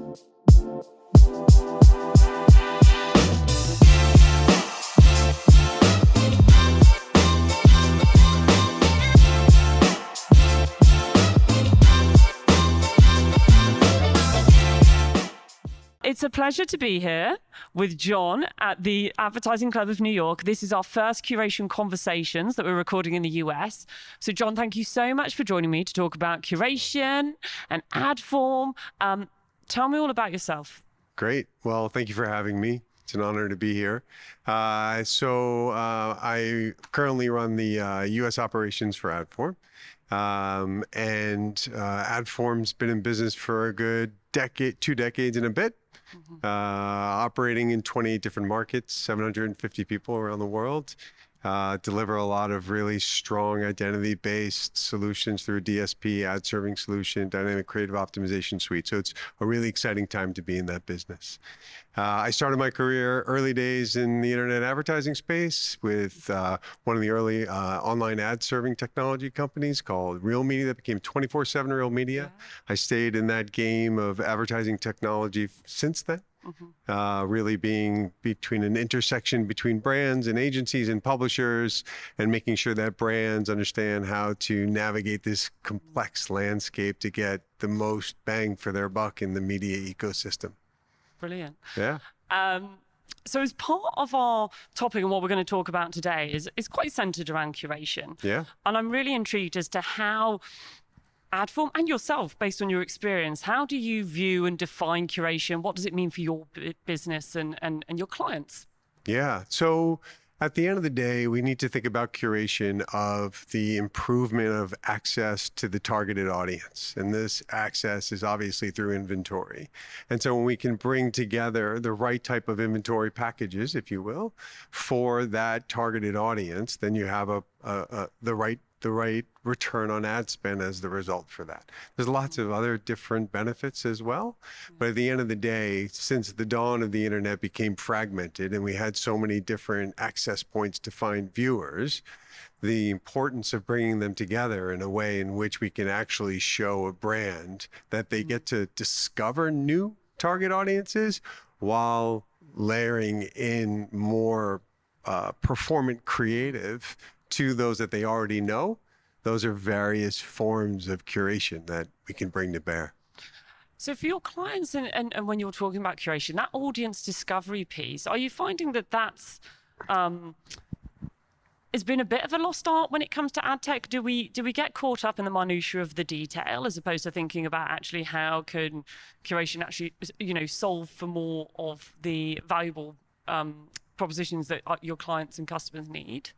It's a pleasure to be here with John at the Advertising Club of New York. This is our first Curation Conversations that we're recording in the US. So John, thank you so much for joining me to talk about curation and Adform. Tell me all about yourself. Great. Well, thank you for having me. It's an honor to be here. I currently run the US operations for Adform. Adform's been in business for a good decade, 2 decades and a bit. Operating in 28 different markets, 750 people around the world, deliver a lot of really strong identity-based solutions through a DSP, ad serving solution, dynamic creative optimization suite. So it's a really exciting time to be in that business. I started my career early days in the internet advertising space with one of the early online ad serving technology companies called Real Media that became 24/7 Real Media. Yeah. I stayed in that game of advertising technology since then. Really being between an intersection between brands and agencies and publishers, and making sure that brands understand how to navigate this complex landscape to get the most bang for their buck in the media ecosystem. Brilliant. Yeah. So as part of our topic and what we're going to talk about today is quite centered around curation. Yeah. And I'm really intrigued as to how Adform and yourself, based on your experience, how do you view and define curation? What does it mean for your business and your clients? Yeah. So at the end of the day, we need to think about curation of the improvement of access to the targeted audience. And this access is obviously through inventory. And so when we can bring together the right type of inventory packages, if you will, for that targeted audience, then you have the right return on ad spend as the result for that. There's lots of other different benefits as well. But at the end of the day, since the dawn of the internet became fragmented and we had so many different access points to find viewers, the importance of bringing them together in a way in which we can actually show a brand that they get to discover new target audiences while layering in more performant creative to those that they already know. Those are various forms of curation that we can bring to bear. So for your clients and when you're talking about curation, that audience discovery piece, are you finding that that's has been a bit of a lost art when it comes to ad tech? Do we get caught up in the minutiae of the detail as opposed to thinking about actually how can curation actually, solve for more of the valuable propositions that your clients and customers need?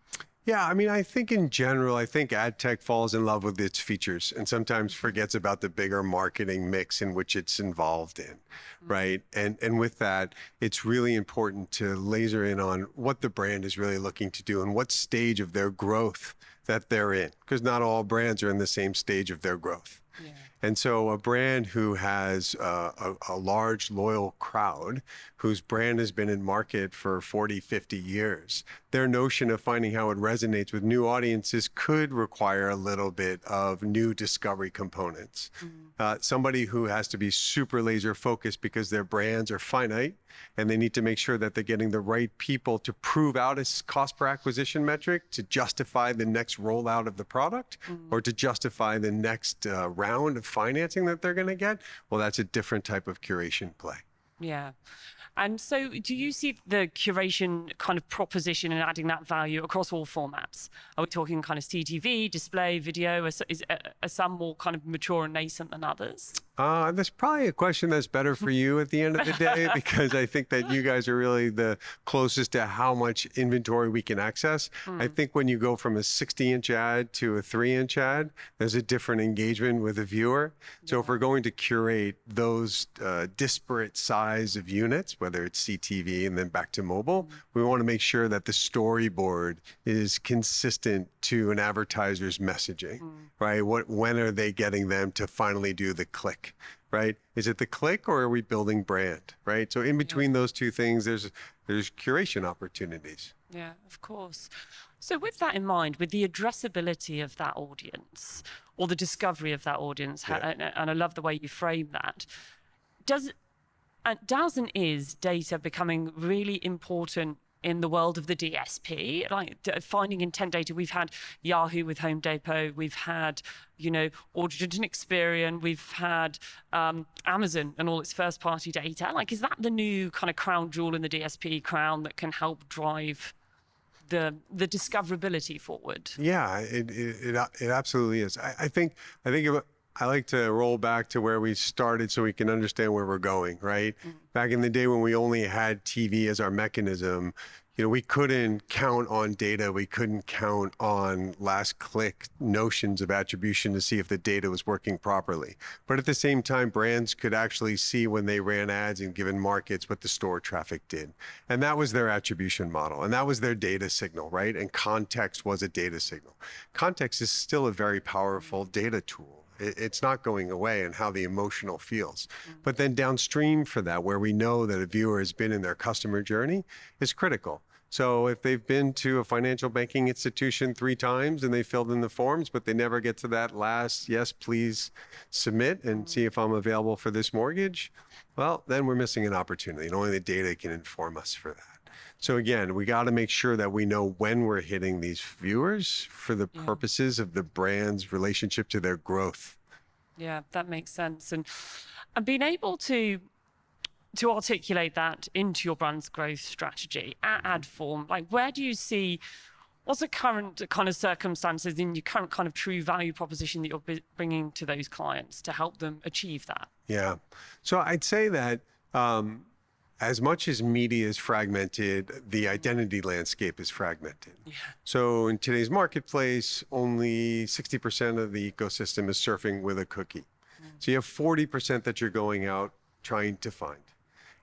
Yeah, I mean, I think in general, ad tech falls in love with its features and sometimes forgets about the bigger marketing mix in which it's involved in, right? And with that, it's really important to laser in on what the brand is really looking to do and what stage of their growth that they're in, because not all brands are in the same stage of their growth. Yeah. And so a brand who has a large, loyal crowd, whose brand has been in market for 40, 50 years, their notion of finding how it resonates with new audiences could require a little bit of new discovery components. Somebody who has to be super laser focused because their brands are finite and they need to make sure that they're getting the right people to prove out a cost per acquisition metric to justify the next rollout of the product or to justify the next round of financing that they're going to get. Well, that's a different type of curation play. Yeah. And so do you see the curation kind of proposition and adding that value across all formats? Are we talking kind of CTV, display, video? Are some more kind of mature and nascent than others? That's probably a question that's better for you at the end of the day, because I think that you guys are really the closest to how much inventory we can access. I think when you go from a 60-inch ad to a 3-inch ad, there's a different engagement with the viewer. So if we're going to curate those disparate size of units, whether it's CTV and then back to mobile, we want to make sure that the storyboard is consistent to an advertiser's messaging, right? When are they getting them to finally do the click, right? Is it the click or are we building brand, right? So in between those two things, there's curation opportunities. Yeah, of course. So with that in mind, with the addressability of that audience or the discovery of that audience, and I love the way you frame that, And does and is data becoming really important in the world of the DSP, like finding intent data? We've had Yahoo with Home Depot, we've had, Audit and Experian, we've had Amazon and all its first-party data. Like, is that the new kind of crown jewel in the DSP crown that can help drive the discoverability forward? Yeah, it absolutely is. I think I like to roll back to where we started so we can understand where we're going, right? Back in the day when we only had TV as our mechanism, we couldn't count on data. We couldn't count on last click notions of attribution to see if the data was working properly. But at the same time, brands could actually see when they ran ads in given markets what the store traffic did. And that was their attribution model. And that was their data signal, right? And context was a data signal. Context is still a very powerful data tool. It's not going away, and how the emotional feels. But then downstream for that, where we know that a viewer has been in their customer journey, is critical. So if they've been to a financial banking institution 3 times and they filled in the forms, but they never get to that last, yes, please submit and see if I'm available for this mortgage, well, then we're missing an opportunity. And only the data can inform us for that. So again, we got to make sure that we know when we're hitting these viewers for the purposes of the brand's relationship to their growth. Yeah, that makes sense. And being able to articulate that into your brand's growth strategy at Adform, like, where do you see, what's the current kind of circumstances in your current kind of true value proposition that you're bringing to those clients to help them achieve that? Yeah. So I'd say that as much as media is fragmented, the identity landscape is fragmented. Yeah. So in today's marketplace, only 60% of the ecosystem is surfing with a cookie. So you have 40% that you're going out trying to find.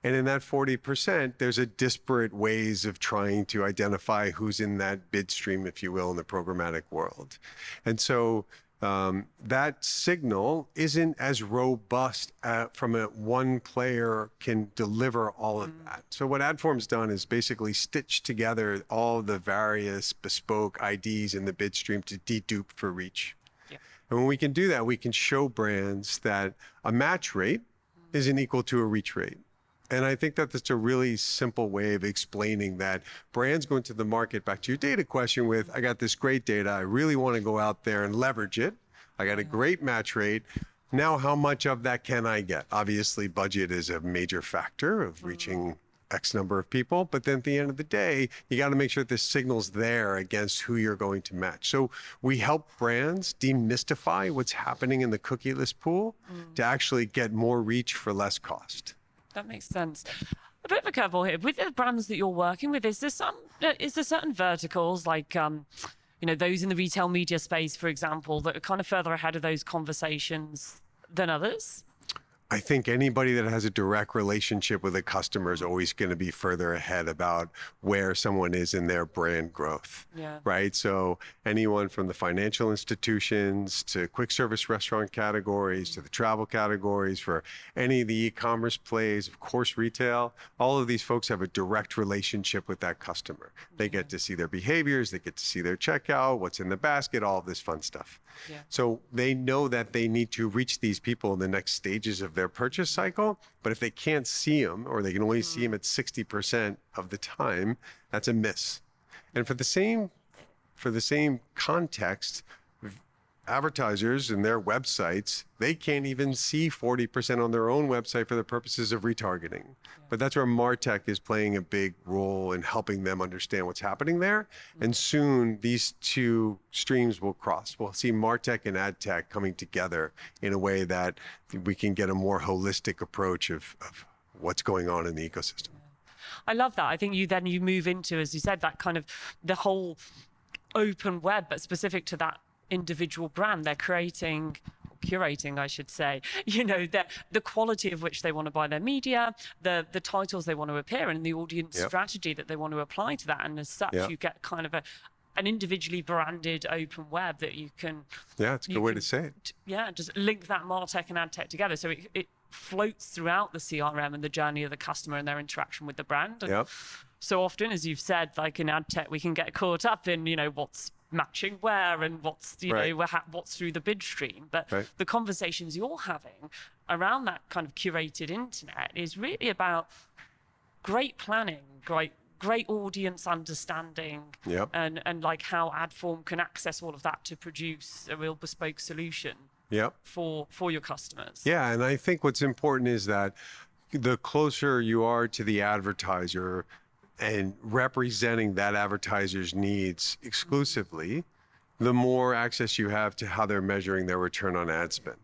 And in that 40%, there's a disparate ways of trying to identify who's in that bid stream, if you will, in the programmatic world. And so that signal isn't as robust from a one player can deliver all of that. So what Adform's done is basically stitch together all the various bespoke IDs in the bid stream to dedupe for reach. Yeah. And when we can do that, we can show brands that a match rate isn't equal to a reach rate. And I think that that's a really simple way of explaining that brands go into the market, back to your data question, with, I got this great data, I really want to go out there and leverage it. I got a great match rate. Now, how much of that can I get? Obviously, budget is a major factor of reaching X number of people. But then at the end of the day, you got to make sure that the signal's there against who you're going to match. So we help brands demystify what's happening in the cookieless pool to actually get more reach for less cost. That makes sense. A bit of a curveball here. With the brands that you're working with, is there certain verticals, like those in the retail media space, for example, that are kind of further ahead of those conversations than others? I think anybody that has a direct relationship with a customer is always going to be further ahead about where someone is in their brand growth, right? So anyone from the financial institutions to quick service restaurant categories to the travel categories, for any of the e-commerce plays, of course, retail, all of these folks have a direct relationship with that customer. They get to see their behaviors, they get to see their checkout, what's in the basket, all of this fun stuff. Yeah. So they know that they need to reach these people in the next stages of their purchase cycle, but if they can't see them, or they can only see them at 60% of the time, that's a miss. And for the same context, advertisers and their websites, they can't even see 40% on their own website for the purposes of retargeting. But that's where Martech is playing a big role in helping them understand what's happening there. And soon these two streams will cross. We'll see Martech and AdTech coming together in a way that we can get a more holistic approach of what's going on in the ecosystem. I love that. I think you move into, as you said, that kind of the whole open web, but specific to that individual brand. They're curating, I should say, the quality of which they want to buy their media, the titles they want to appear in, and the audience strategy that they want to apply to that. And as such, you get kind of an individually branded open web that you can... Yeah, it's a good way to say it. Just link that Martech and AdTech together. So it floats throughout the CRM and the journey of the customer and their interaction with the brand. And so often, as you've said, like in AdTech, we can get caught up in, what's matching where and what's, you Right. know, what's through the bid stream. But Right. the conversations you're having around that kind of curated internet is really about great planning, great audience understanding, Yep. and like how Adform can access all of that to produce a real bespoke solution Yep. for your customers. Yeah, and I think what's important is that the closer you are to the advertiser and representing that advertiser's needs exclusively, the more access you have to how they're measuring their return on ad spend.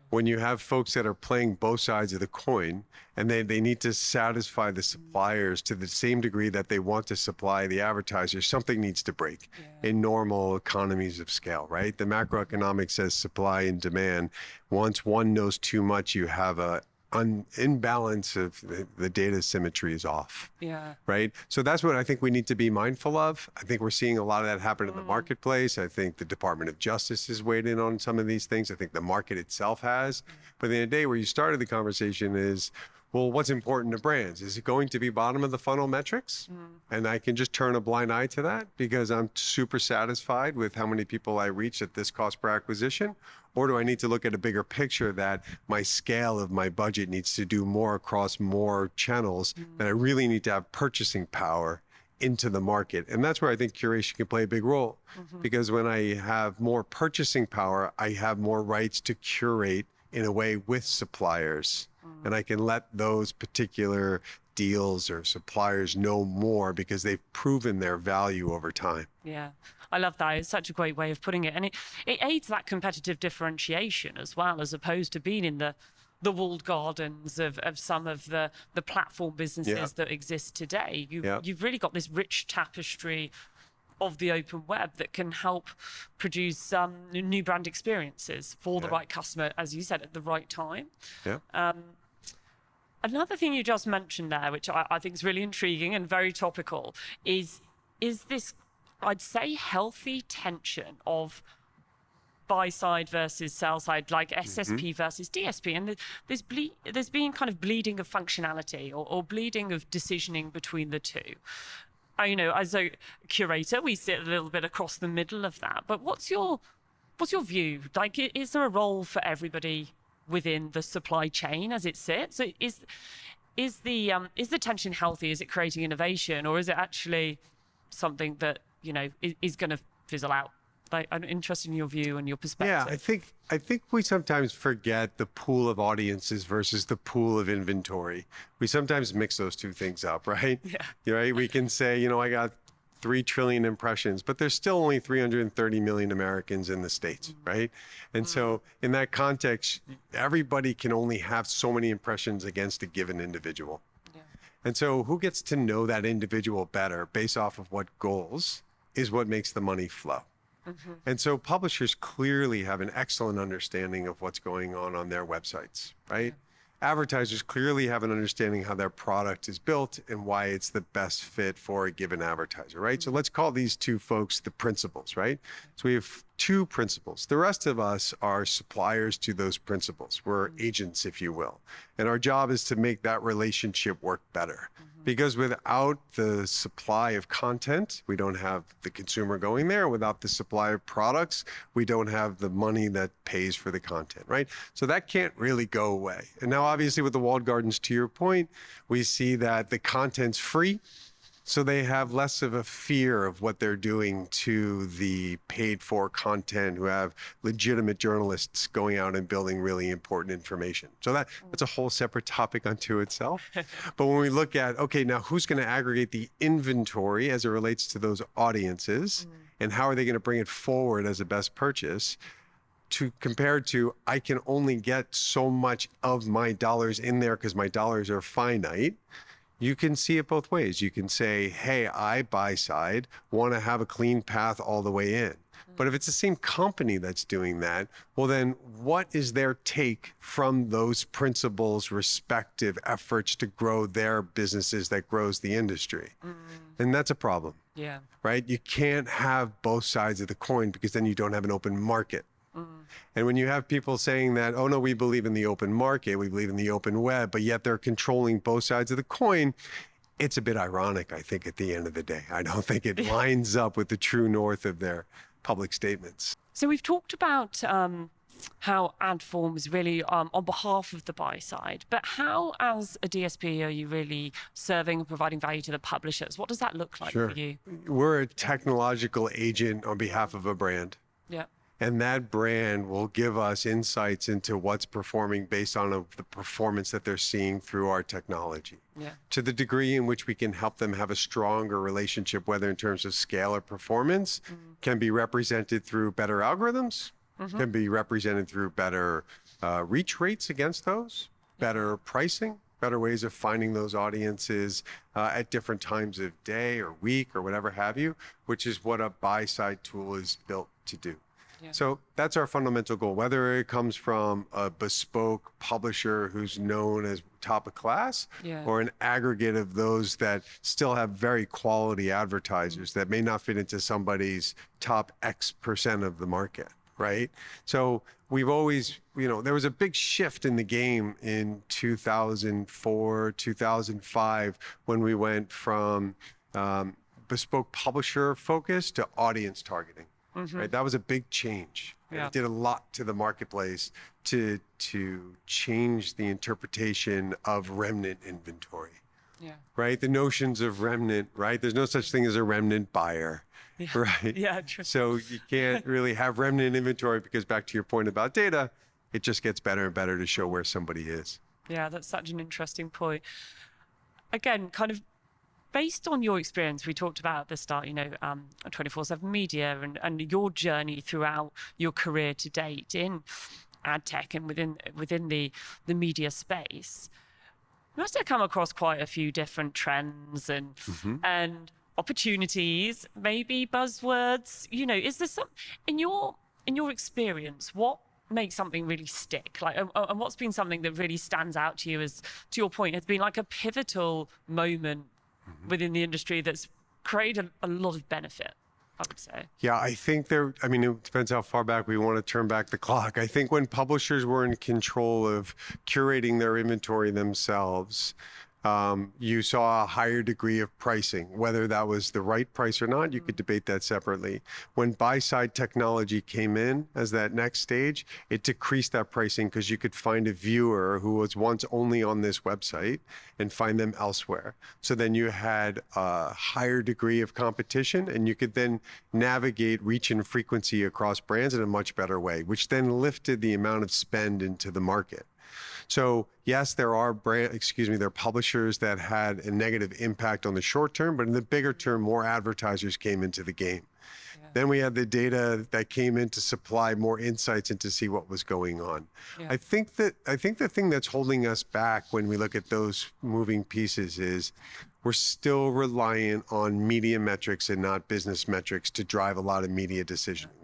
When you have folks that are playing both sides of the coin and they need to satisfy the suppliers to the same degree that they want to supply the advertisers, something needs to break in normal economies of scale, right? The macroeconomics says supply and demand. Once one knows too much, you have a imbalance of the data symmetry is off. Yeah. Right. So that's what I think we need to be mindful of. I think we're seeing a lot of that happen in the marketplace. I think the Department of Justice has weighed in on some of these things. I think the market itself has. But at the end of the day, where you started the conversation is, well, what's important to brands? Is it going to be bottom of the funnel metrics? And I can just turn a blind eye to that because I'm super satisfied with how many people I reach at this cost per acquisition? Or do I need to look at a bigger picture that my scale of my budget needs to do more across more channels, that I really need to have purchasing power into the market? And that's where I think curation can play a big role, because when I have more purchasing power, I have more rights to curate in a way with suppliers. And I can let those particular deals or suppliers know more because they've proven their value over time. Yeah, I love that. It's such a great way of putting it. And it aids that competitive differentiation as well, as opposed to being in the walled gardens of some of the platform businesses that exist today. You've really got this rich tapestry of the open web that can help produce new brand experiences for the right customer, as you said, at the right time. Yeah. Another thing you just mentioned there, which I think is really intriguing and very topical, is this, I'd say, healthy tension of buy side versus sell side, like SSP versus DSP, and there's been kind of bleeding of functionality or bleeding of decisioning between the two. You know, as a curator, we sit a little bit across the middle of that. But what's your view? Like, is there a role for everybody within the supply chain as it sits? So is the tension healthy? Is it creating innovation, or is it actually something that, you know, is going to fizzle out? Like, I'm interested in your view and your perspective. Yeah, I think we sometimes forget the pool of audiences versus the pool of inventory. We sometimes mix those two things up, right? Yeah. Right? We can say, you know, I got 3 trillion impressions, but there's still only 330 million Americans in the States, right? And so in that context, everybody can only have so many impressions against a given individual. Yeah. And so who gets to know that individual better based off of what goals is what makes the money flow. And so publishers clearly have an excellent understanding of what's going on their websites, right? Advertisers clearly have an understanding how their product is built and why it's the best fit for a given advertiser, right? So let's call these two folks the principals, right? So we have two principals. The rest of us are suppliers to those principals. We're agents, if you will. And our job is to make that relationship work better. Because without the supply of content, we don't have the consumer going there. Without the supply of products, we don't have the money that pays for the content, right? So that can't really go away. And now, obviously, with the walled gardens, to your point, we see that the content's free. So they have less of a fear of what they're doing to the paid for content, who have legitimate journalists going out and building really important information. So that's a whole separate topic unto itself. But when we look at, okay, now who's going to aggregate the inventory as it relates to those audiences, and how are they going to bring it forward as a best purchase, to compared to, I can only get so much of my dollars in there because my dollars are finite. You can see it both ways. You can say, hey, I buy side want to have a clean path all the way in. But if it's the same company that's doing that, well, then what is their take from those principals' respective efforts to grow their businesses that grows the industry? And that's a problem. Yeah. Right? You can't have both sides of the coin, because then you don't have an open market. And when you have people saying that, oh no, we believe in the open market, we believe in the open web, but yet they're controlling both sides of the coin, it's a bit ironic, I think, at the end of the day. I don't think it lines up with the true north of their public statements. So we've talked about how Adform is really on behalf of the buy side, but how, as a DSP, are you really serving and providing value to the publishers? What does that look like for you? We're a technological agent on behalf of a brand. Yeah. And that brand will give us insights into what's performing based on the performance that they're seeing through our technology. Yeah. To the degree in which we can help them have a stronger relationship, whether in terms of scale or performance, can be represented through better algorithms, can be represented through better reach rates against those, better pricing, better ways of finding those audiences at different times of day or week or whatever have you, which is what a buy-side tool is built to do. Yeah. So that's our fundamental goal, whether it comes from a bespoke publisher who's known as top of class, or an aggregate of those that still have very quality advertisers that may not fit into somebody's top X% of the market, right? So we've always, there was a big shift in the game in 2004, 2005, when we went from bespoke publisher focus to audience targeting. Right, that was a big change. Yeah. It did a lot to the marketplace to change the interpretation of remnant inventory. Yeah. Right, the notions of remnant. Right, there's no such thing as a remnant buyer. Yeah. Right. Yeah. True. So you can't really have remnant inventory because, back to your point about data, it just gets better and better to show where somebody is. Yeah, that's such an interesting point. Again, kind of based on your experience, we talked about at the start, 24/7 media and your journey throughout your career to date in ad tech and within the media space. You must have come across quite a few different trends and opportunities, maybe buzzwords. Is there some in your experience, what makes something really stick? Like, and what's been something that really stands out to you as, to your point, has been like a pivotal moment within the industry that's created a lot of benefit, I would say? Yeah, I think it depends how far back we want to turn back the clock. I think when publishers were in control of curating their inventory themselves, you saw a higher degree of pricing. Whether that was the right price or not, you could debate that separately. When buy-side technology came in as that next stage, it decreased that pricing because you could find a viewer who was once only on this website and find them elsewhere. So then you had a higher degree of competition, and you could then navigate reach and frequency across brands in a much better way, which then lifted the amount of spend into the market. So yes, there are publishers that had a negative impact on the short term, but in the bigger term, more advertisers came into the game. Yeah. Then we had the data that came in to supply more insights and to see what was going on. Yeah. I think the thing that's holding us back when we look at those moving pieces is we're still reliant on media metrics and not business metrics to drive a lot of media decisioning.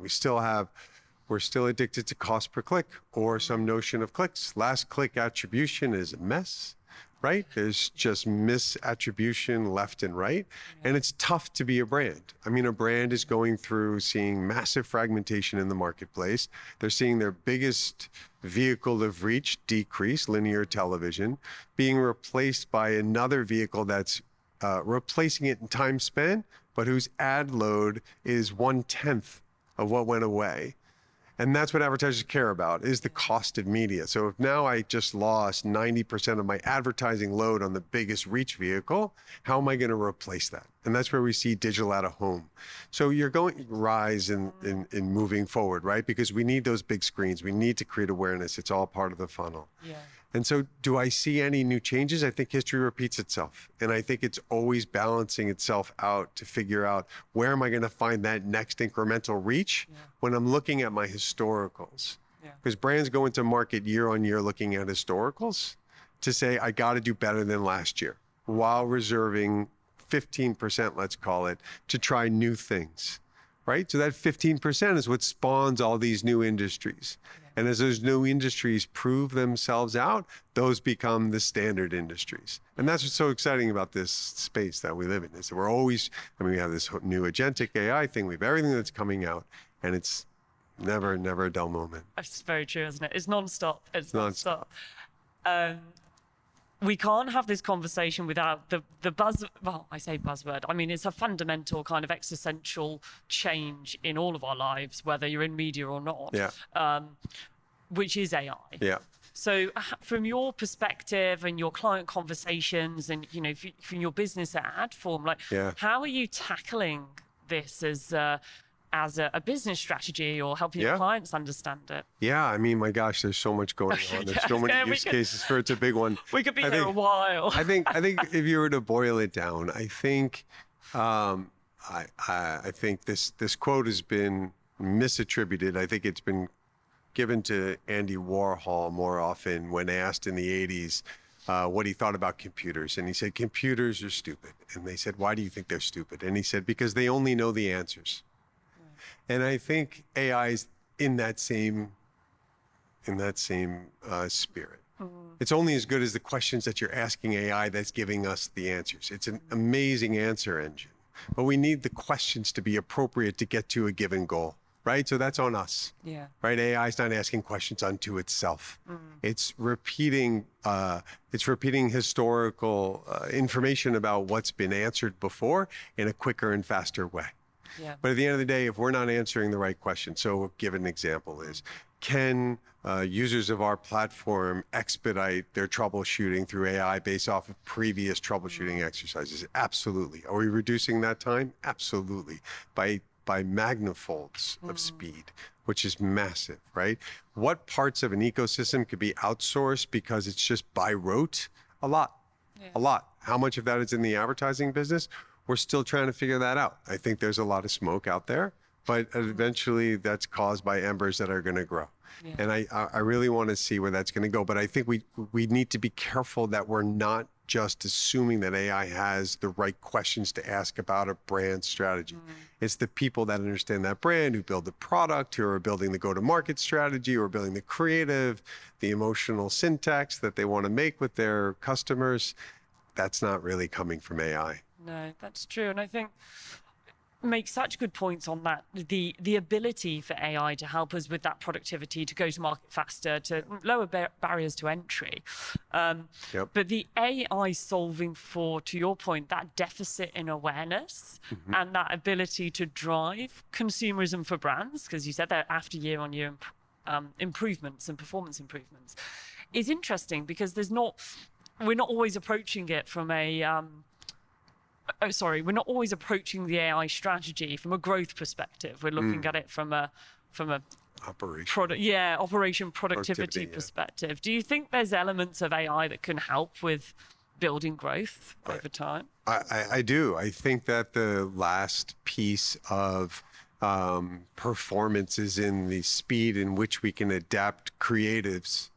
We're still addicted to cost per click or some notion of clicks. Last click attribution is a mess, right? There's just misattribution left and right. And it's tough to be a brand. A brand is going through seeing massive fragmentation in the marketplace. They're seeing their biggest vehicle of reach decrease, linear television, being replaced by another vehicle that's replacing it in time spent, but whose ad load is 1/10 of what went away. And that's what advertisers care about, is the cost of media. So if now I just lost 90% of my advertising load on the biggest reach vehicle, how am I going to replace that? And that's where we see digital out of home. So you're going to rise in moving forward, right? Because we need those big screens. We need to create awareness. It's all part of the funnel. Yeah. And so do I see any new changes? I think history repeats itself. And I think it's always balancing itself out to figure out, where am I going to find that next incremental reach when I'm looking at my historicals? Because brands go into market year on year looking at historicals to say, I got to do better than last year, while reserving 15%, let's call it, to try new things. Right? So that 15% is what spawns all these new industries. And as those new industries prove themselves out, those become the standard industries. And that's what's so exciting about this space that we live in, is that we're always, we have this new agentic AI thing, we have everything that's coming out, and it's never a dull moment. That's very true, isn't it? It's nonstop. It's nonstop. we can't have this conversation without the buzz. Well, I say buzzword. I mean, it's a fundamental kind of existential change in all of our lives, whether you're in media or not. Yeah. Which is AI. Yeah. So, from your perspective and your client conversations, and from your business at Adform, like, how are you tackling this as a business strategy, or helping your clients understand it? Yeah, I mean, my gosh, there's so much going on. There's so many use cases for it's a big one. We could be here a while. I think if you were to boil it down, I think I think this quote has been misattributed. I think it's been given to Andy Warhol more often when asked in the 80s what he thought about computers. And he said, computers are stupid. And they said, why do you think they're stupid? And he said, because they only know the answers. And I think AI is in that same spirit. It's only as good as the questions that you're asking AI that's giving us the answers. It's an amazing answer engine, but we need the questions to be appropriate to get to a given goal, right? So that's on us, right? AI is not asking questions unto itself. It's repeating historical information about what's been answered before in a quicker and faster way. But at the end of the day, if we're not answering the right question, so a given example is, can users of our platform expedite their troubleshooting through AI based off of previous troubleshooting exercises? Absolutely. Are we reducing that time? Absolutely. By magnifolds of speed, which is massive, right? What parts of an ecosystem could be outsourced because it's just by rote? A lot. How much of that is in the advertising business? We're still trying to figure that out. I think there's a lot of smoke out there, but eventually that's caused by embers that are going to grow. And I really want to see where that's going to go. But I think we need to be careful that we're not just assuming that AI has the right questions to ask about a brand strategy. It's the people that understand that brand, who build the product, who are building the go-to-market strategy, or building the creative, the emotional syntax that they want to make with their customers. That's not really coming from AI. No, that's true. And I think make such good points on that. The ability for AI to help us with that productivity, to go to market faster, to lower barriers to entry. But the AI solving for, to your point, that deficit in awareness and that ability to drive consumerism for brands, because you said that after year on year improvements and performance improvements, is interesting, because we're not always approaching it from we're not always approaching the AI strategy from a growth perspective. We're looking at it from a operation productivity perspective. Do you think there's elements of AI that can help with building growth over time? I do. I think that the last piece of performance is in the speed in which we can adapt creatives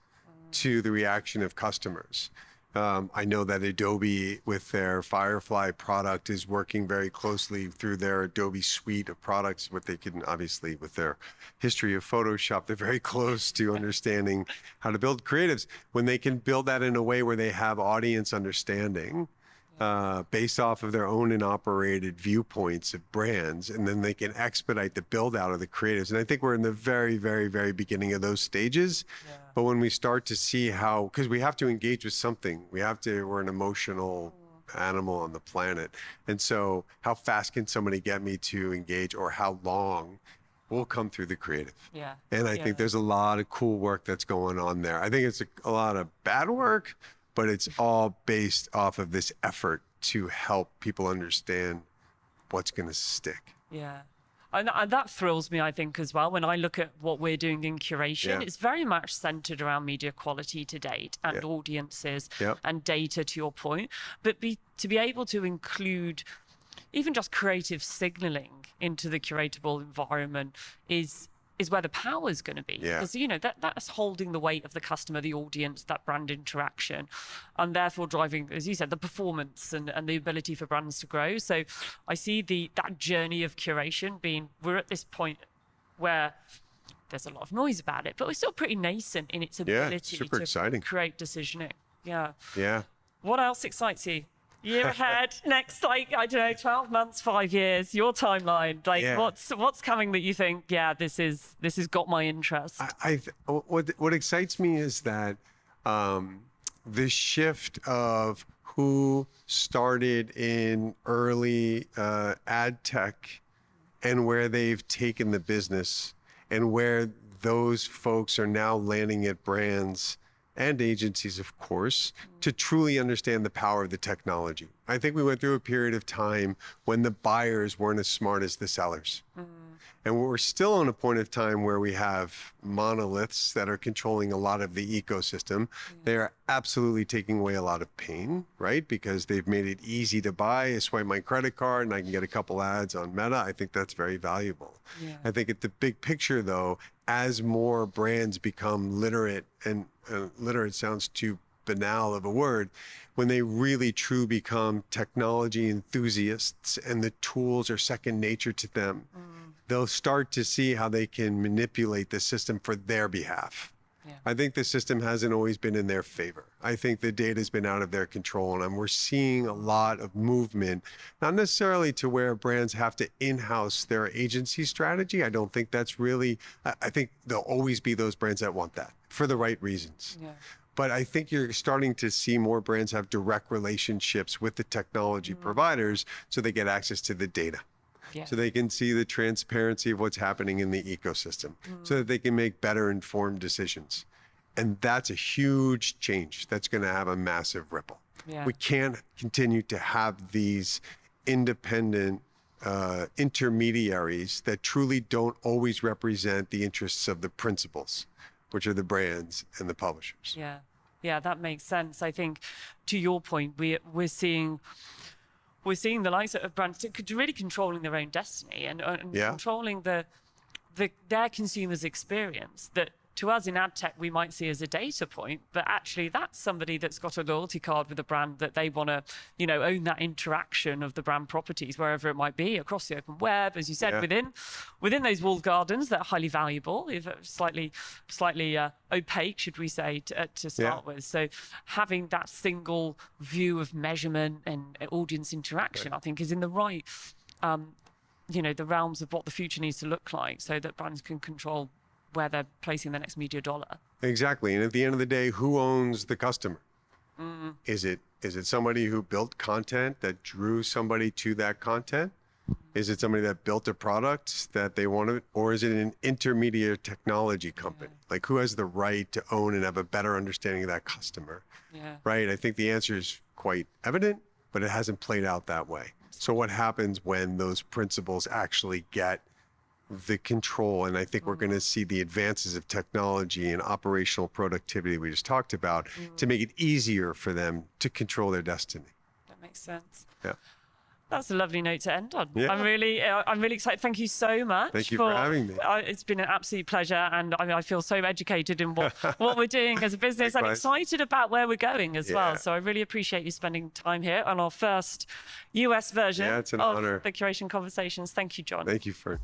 to the reaction of customers. I know that Adobe, with their Firefly product, is working very closely through their Adobe suite of products. What they can, obviously, with their history of Photoshop, they're very close to understanding how to build creatives. When they can build that in a way where they have audience understanding, based off of their owned and operated viewpoints of brands, and then they can expedite the build out of the creatives. And I think we're in the very, very, very beginning of those stages. But when we start to see how, because we have to engage with something, we're an emotional animal on the planet. And so how fast can somebody get me to engage, or how long will come through the creative? And I think there's a lot of cool work that's going on there. I think it's a lot of bad work, but it's all based off of this effort to help people understand what's going to stick. And that thrills me, I think, as well. When I look at what we're doing in curation, it's very much centered around media quality to date, and audiences and data, to your point. But to be able to include even just creative signaling into the curatable environment is where the power is going to be. Because, that's holding the weight of the customer, the audience, that brand interaction, and therefore driving, as you said, the performance and the ability for brands to grow. So I see that journey of curation we're at this point where there's a lot of noise about it, but we're still pretty nascent in its ability super exciting. Create decisioning. What else excites you? Year ahead, next, 12 months, 5 years, your timeline. What's coming that you think, this has got my interest? What excites me is that the shift of who started in early ad tech and where they've taken the business and where those folks are now landing at brands and agencies, of course, to truly understand the power of the technology. I think we went through a period of time when the buyers weren't as smart as the sellers. And we're still in a point of time where we have monoliths that are controlling a lot of the ecosystem. They are absolutely taking away a lot of pain, right? Because they've made it easy to buy. I swipe my credit card and I can get a couple ads on Meta. I think that's very valuable. I think at the big picture, though, as more brands become literate, and literate sounds too banal of a word, when they really truly become technology enthusiasts and the tools are second nature to them, they'll start to see how they can manipulate the system for their behalf. I think the system hasn't always been in their favor. I think the data's been out of their control, and we're seeing a lot of movement, not necessarily to where brands have to in-house their agency strategy. I don't think that's really, I think there'll always be those brands that want that for the right reasons. But I think you're starting to see more brands have direct relationships with the technology providers so they get access to the data. So they can see the transparency of what's happening in the ecosystem so that they can make better informed decisions. And that's a huge change that's going to have a massive ripple. We can't continue to have these independent intermediaries that truly don't always represent the interests of the principals, which are the brands and the publishers. Yeah, that makes sense. I think to your point, we're seeing the likes of brands really controlling their own destiny and controlling their consumers' experience that to us in ad tech we might see as a data point, but actually that's somebody that's got a loyalty card with a brand that they want to, own that interaction of the brand properties wherever it might be across the open web, as you said, within those walled gardens that are highly valuable, if slightly opaque, should we say, to start with. So having that single view of measurement and audience interaction, I think, is in the right, the realms of what the future needs to look like, so that brands can control where they're placing their next media dollar. Exactly. And at the end of the day, who owns the customer? Is it somebody who built content that drew somebody to that content? Is it somebody that built a product that they wanted, or is it an intermediate technology company? Like, who has the right to own and have a better understanding of that customer? Right? I think the answer is quite evident, but it hasn't played out that way. So what happens when those principles actually get the control? And I think we're going to see the advances of technology and operational productivity we just talked about to make it easier for them to control their destiny. That makes sense. That's a lovely note to end on. I'm really excited. Thank you so much. Thank you for having me. It's been an absolute pleasure, and I feel so educated in what we're doing as a business and excited about where we're going as well. So I really appreciate you spending time here on our first US version it's an of honor. the Curation Conversations. Thank you, John. Thank you, Fern.